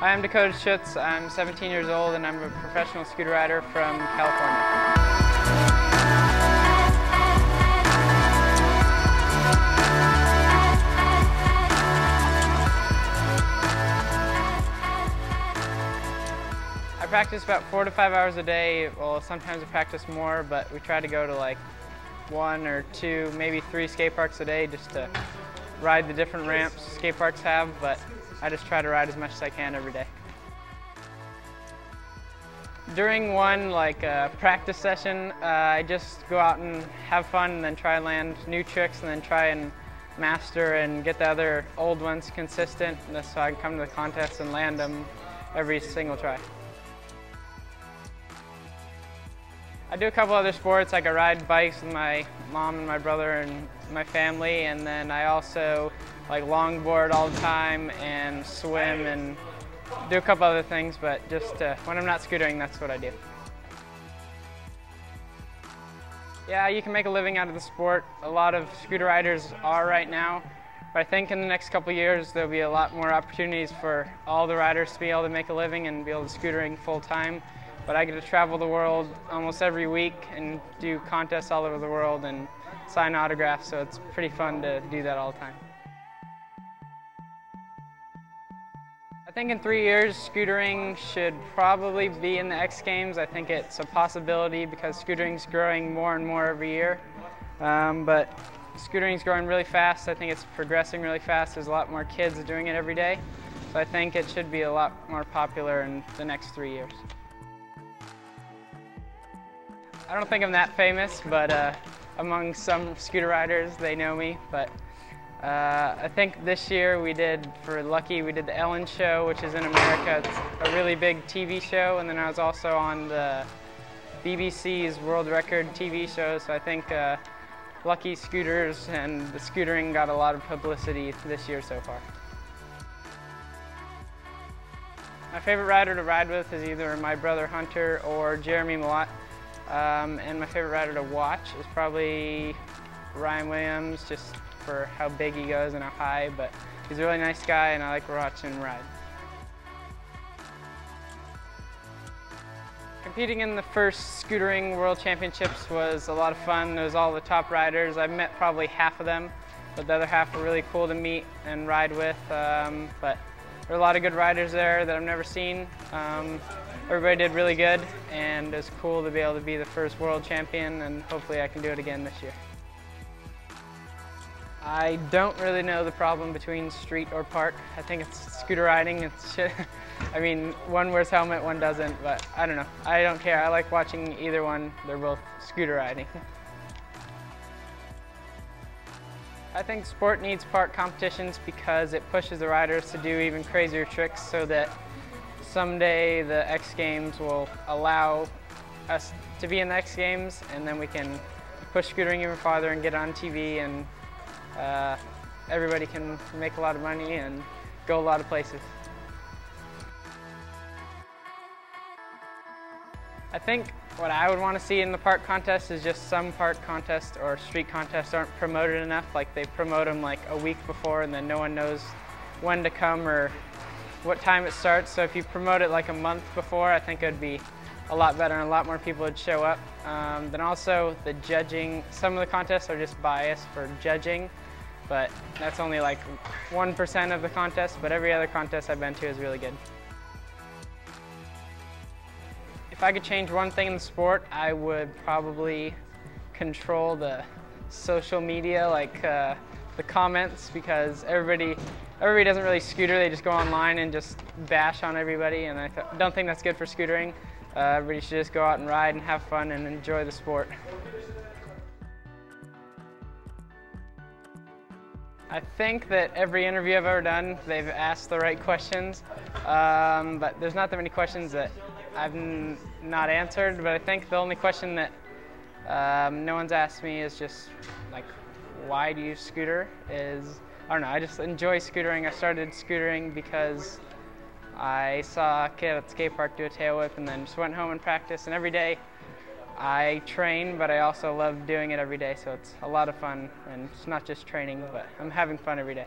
Hi, I'm Dakota. I'm 17 years old and I'm a professional scooter rider from California. I practice about 4 to 5 hours a day. Well, sometimes I practice more, but we try to go to like 1 or 2, maybe 3 skate parks a day just to ride the different ramps skate parks have, but I just try to ride as much as I can every day. During one practice session, I just go out and have fun and then try and land new tricks and then try and master and get the other old ones consistent so I can come to the contest and land them every single try. I do a couple other sports, like I ride bikes with my mom and my brother and my family, and then I also longboard all the time and swim and do a couple other things, but just when I'm not scootering, that's what I do. Yeah, you can make a living out of the sport. A lot of scooter riders are right now, but I think in the next couple of years there'll be a lot more opportunities for all the riders to be able to make a living and be able to scootering full time. But I get to travel the world almost every week and do contests all over the world and sign autographs, so it's pretty fun to do that all the time. I think in 3 years, scootering should probably be in the X Games. I think it's a possibility because scootering's growing more and more every year. But scootering's growing really fast. I think it's progressing really fast. There's a lot more kids doing it every day. So I think it should be a lot more popular in the next 3 years. I don't think I'm that famous, but among some scooter riders, they know me. But I think this year we did the Ellen show, which is in America. It's a really big TV show, and then I was also on the BBC's World Record TV show, so I think Lucky Scooters and the scootering got a lot of publicity this year so far. My favorite rider to ride with is either my brother Hunter or Jeremy Malott. And my favorite rider to watch is probably Ryan Williams, just for how big he goes and how high, but he's a really nice guy and I like watching him ride. Competing in the first Scootering World Championships was a lot of fun. It was all the top riders. I met probably half of them, but the other half were really cool to meet and ride with. But there are a lot of good riders there that I've never seen. Everybody did really good, and it's cool to be able to be the first world champion, and hopefully I can do it again this year. I don't really know the problem between street or park. I think it's scooter riding. I mean, one wears helmet, one doesn't, but I don't know. I don't care. I like watching either one. They're both scooter riding. I think sport needs park competitions because it pushes the riders to do even crazier tricks so that someday the X Games will allow us to be in the X Games, and then we can push scootering even farther and get on TV, and everybody can make a lot of money and go a lot of places. I think what I would want to see in the park contest is just some park contests or street contests aren't promoted enough. Like they promote them like a week before and then no one knows when to come or what time it starts. So if you promote it like a month before, I think it would be a lot better and a lot more people would show up. Then also the judging, some of the contests are just biased for judging, but that's only like 1% of the contest, but every other contest I've been to is really good. If I could change one thing in the sport, I would probably control the social media, like the comments, because everybody doesn't really scooter. They just go online and just bash on everybody, and I don't think that's good for scootering. Everybody should just go out and ride and have fun and enjoy the sport. I think that every interview I've ever done, they've asked the right questions, but there's not that many questions that I've not answered, but I think the only question that no one's asked me is just like, why do you scooter? I don't know, I just enjoy scootering. I started scootering because I saw a kid at the skate park do a tail whip and then just went home and practiced, and every day I train, but I also love doing it every day, so it's a lot of fun, and it's not just training, but I'm having fun every day.